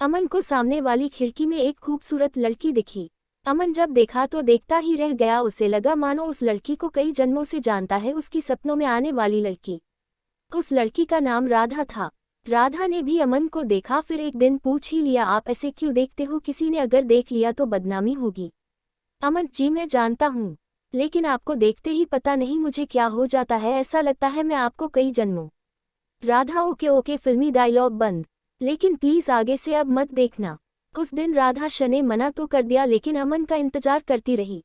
अमन को सामने वाली खिड़की में एक खूबसूरत लड़की दिखी। अमन जब देखा तो देखता ही रह गया। उसे लगा मानो उस लड़की को कई जन्मों से जानता है, उसकी सपनों में आने वाली लड़की। उस लड़की का नाम राधा था। राधा ने भी अमन को देखा, फिर एक दिन पूछ ही लिया, आप ऐसे क्यों देखते हो, किसी ने अगर देख लिया तो बदनामी होगी। अमन, जी मैं जानता हूँ, लेकिन आपको देखते ही पता नहीं मुझे क्या हो जाता है, ऐसा लगता है मैं आपको कई जन्मों। राधा, ओके ओके, फिल्मी डायलॉग बंद, लेकिन प्लीज आगे से अब मत देखना। उस दिन राधा ने मना तो कर दिया, लेकिन अमन का इंतजार करती रही।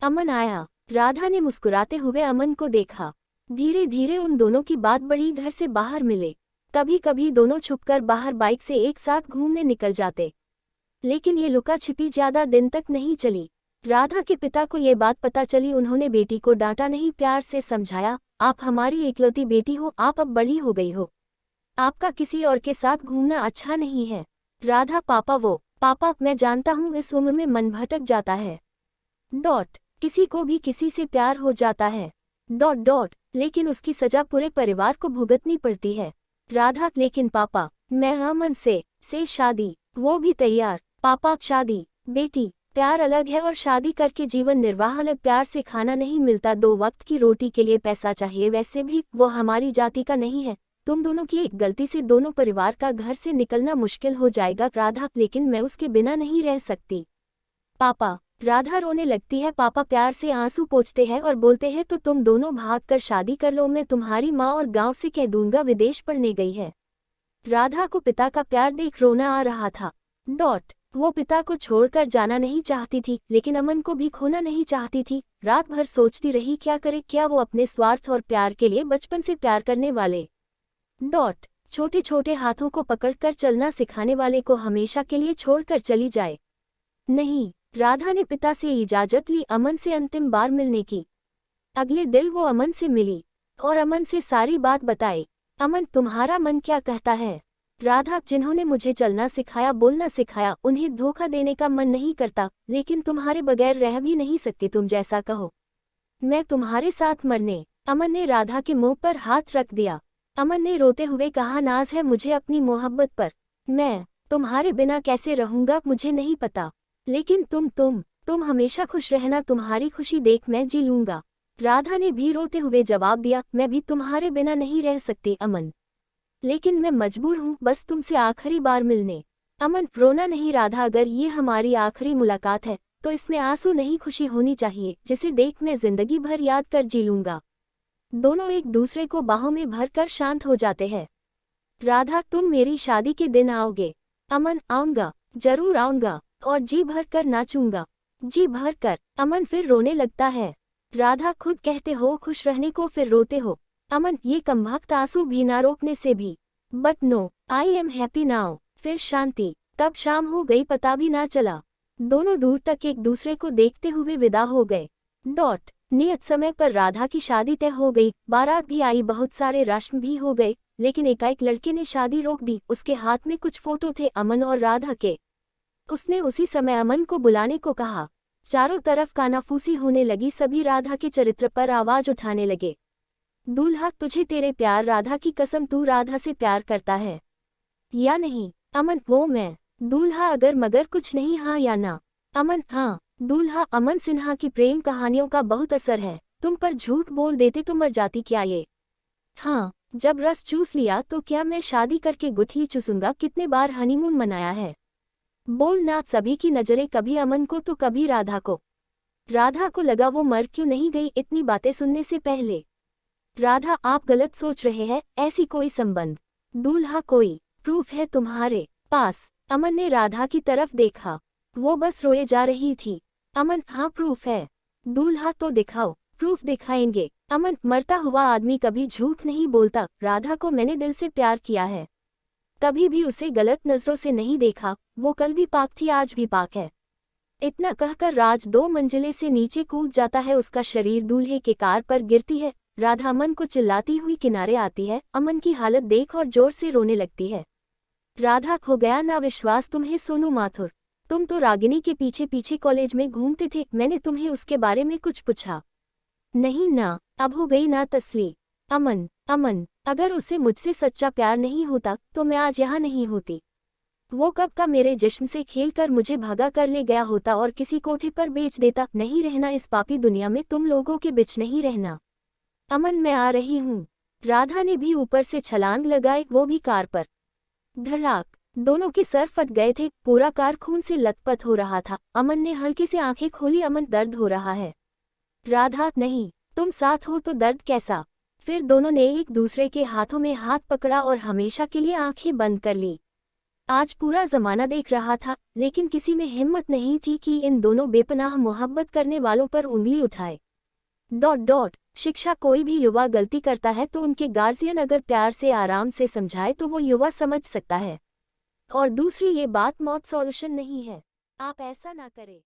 अमन आया। राधा ने मुस्कुराते हुए अमन को देखा। धीरे धीरे उन दोनों की बात बढ़ी, घर से बाहर मिले। कभी कभी दोनों छुपकर बाहर बाइक से एक साथ घूमने निकल जाते, लेकिन ये लुका छिपी ज्यादा दिन तक नहीं चली। राधा के पिता को ये बात पता चली। उन्होंने बेटी को डांटा नहीं, प्यार से समझाया, आप हमारी इकलौती बेटी हो, आप अब बड़ी हो गई हो, आपका किसी और के साथ घूमना अच्छा नहीं है। राधा, पापा, वो पापा, मैं जानता हूँ इस उम्र में मन भटक जाता है। किसी को भी किसी से प्यार हो जाता है। लेकिन उसकी सजा पूरे परिवार को भुगतनी पड़ती है। राधा, लेकिन पापा, मैं अमन से शादी, वो भी तैयार। पापा, शादी बेटी, प्यार अलग है और शादी करके जीवन निर्वाह अलग। प्यार से खाना नहीं मिलता, 2 वक्त की रोटी के लिए पैसा चाहिए, वैसे भी वो हमारी जाति का नहीं है। तुम दोनों की एक गलती से दोनों परिवार का घर से निकलना मुश्किल हो जाएगा। राधा, लेकिन मैं उसके बिना नहीं रह सकती। पापा। राधा रोने लगती है। पापा प्यार से आंसू पोंछते हैं और बोलते हैं, तो तुम दोनों भागकर शादी कर लो, मैं तुम्हारी माँ और गांव से कह दूंगा विदेश पढ़ने गई है। राधा को पिता का प्यार देख रोना आ रहा था। वो पिता को छोड़कर जाना नहीं चाहती थी, लेकिन अमन को भी खोना नहीं चाहती थी। रात भर सोचती रही, क्या करे, क्या वो अपने स्वार्थ और प्यार के लिए बचपन से प्यार करने वाले छोटे छोटे हाथों को पकड़कर चलना सिखाने वाले को हमेशा के लिए छोड़कर चली जाए। नहीं, राधा ने पिता से इजाजत ली अमन से अंतिम बार मिलने की। अगले दिन वो अमन से मिली और अमन से सारी बात बताई। अमन, तुम्हारा मन क्या कहता है? राधा, जिन्होंने मुझे चलना सिखाया, बोलना सिखाया, उन्हें धोखा देने का मन नहीं करता, लेकिन तुम्हारे बगैर रह भी नहीं सकती, तुम जैसा कहो। मैं तुम्हारे साथ मरने। अमन ने राधा के मुंह पर हाथ रख दिया। अमन ने रोते हुए कहा, नाज है मुझे अपनी मोहब्बत पर, मैं तुम्हारे बिना कैसे रहूंगा मुझे नहीं पता, लेकिन तुम हमेशा खुश रहना, तुम्हारी खुशी देख मैं जी लूंगा। राधा ने भी रोते हुए जवाब दिया, मैं भी तुम्हारे बिना नहीं रह सकती अमन, लेकिन मैं मजबूर हूँ बस तुमसे आखिरी बार मिलने। अमन, रोना नहीं राधा, अगर ये हमारी आखिरी मुलाकात है तो इसमें आंसू नहीं, खुशी होनी चाहिए, जिसे देख मैं जिंदगी भर याद कर जी लूंगा। दोनों एक दूसरे को बाहों में भरकर शांत हो जाते हैं। राधा, तुम मेरी शादी के दिन आओगे? अमन, आऊंगा, जरूर आऊंगा, और जी भर कर नाचूंगा, जी भर कर। अमन फिर रोने लगता है। राधा, खुद कहते हो खुश रहने को, फिर रोते हो। अमन, ये कमबख्त आंसू भी ना रोकने से भी। But no, I am happy now. फिर शांति। कब शाम हो गई पता भी ना चला। दोनों दूर तक एक दूसरे को देखते हुए विदा हो गए। नियत समय पर राधा की शादी तय हो गई। बारात भी आई, बहुत सारे रस्म भी हो गए, लेकिन एकाएक लड़के ने शादी रोक दी। उसके हाथ में कुछ फोटो थे अमन और राधा के। उसने उसी समय अमन को बुलाने को कहा। चारों तरफ कानाफूसी होने लगी, सभी राधा के चरित्र पर आवाज उठाने लगे। दूल्हा, तुझे तेरे प्यार, राधा की कसम, तू राधा से प्यार करता है या नहीं? अमन, वो मैं। दूल्हा, अगर मगर कुछ नहीं, हाँ या ना? अमन, हाँ। दूल्हा, अमन सिन्हा की प्रेम कहानियों का बहुत असर है, तुम पर झूठ बोल देते तो मर जाती क्या ये? हाँ, जब रस चूस लिया तो क्या मैं शादी करके गुठली चूसूंगा? कितने बार हनीमून मनाया है? बोल ना। सभी की नजरें कभी अमन को तो कभी राधा को। राधा को लगा वो मर क्यों नहीं गई इतनी बातें सुनने से पहले। राधा, आप गलत सोच रहे हैं, ऐसी कोई संबंध। दूल्हा, कोई प्रूफ है तुम्हारे पास? अमन ने राधा की तरफ देखा, वो बस रोए जा रही थी। अमन, हाँ प्रूफ है। दूल्हा, तो दिखाओ। प्रूफ दिखाएंगे। अमन, मरता हुआ आदमी कभी झूठ नहीं बोलता। राधा को मैंने दिल से प्यार किया है, कभी भी उसे गलत नजरों से नहीं देखा, वो कल भी पाक थी, आज भी पाक है। इतना कहकर राज 2 मंजिले से नीचे कूद जाता है, उसका शरीर दूल्हे के कार पर गिरती है। राधा अमन को चिल्लाती हुई किनारे आती है। अमन की हालत देख और जोर से रोने लगती है। राधा, खो गया ना विश्वास तुम्हें सोनू माथुर? तुम तो रागिनी के पीछे पीछे कॉलेज में घूमते थे, मैंने तुम्हें उसके बारे में कुछ पूछा नहीं ना? अब हो गई ना तसली? अमन, अगर उसे मुझसे सच्चा प्यार नहीं होता तो मैं आज यहाँ नहीं होती। वो कब का मेरे जिस्म से खेलकर मुझे भगा कर ले गया होता और किसी कोठे पर बेच देता। नहीं रहना इस पापी दुनिया में, तुम लोगों के बीच नहीं रहना। अमन, मैं आ रही हूँ। राधा ने भी ऊपर से छलांग लगाई, वो भी कार पर। धड़ाक, दोनों के सर फट गए थे। पूरा कार खून से लथपथ हो रहा था। अमन ने हल्के से आंखें खोली। अमन, दर्द हो रहा है। राधा, नहीं, तुम साथ हो तो दर्द कैसा। फिर दोनों ने एक दूसरे के हाथों में हाथ पकड़ा और हमेशा के लिए आंखें बंद कर ली। आज पूरा जमाना देख रहा था, लेकिन किसी में हिम्मत नहीं थी कि इन दोनों बेपनाह मोहब्बत करने वालों पर उंगली उठाए। डॉट डॉट शिक्षा, कोई भी युवा गलती करता है तो उनके गार्जियन अगर प्यार से आराम से समझाए तो वो युवा समझ सकता है। और दूसरी ये बात, मौत सॉल्यूशन नहीं है। आप ऐसा ना करें।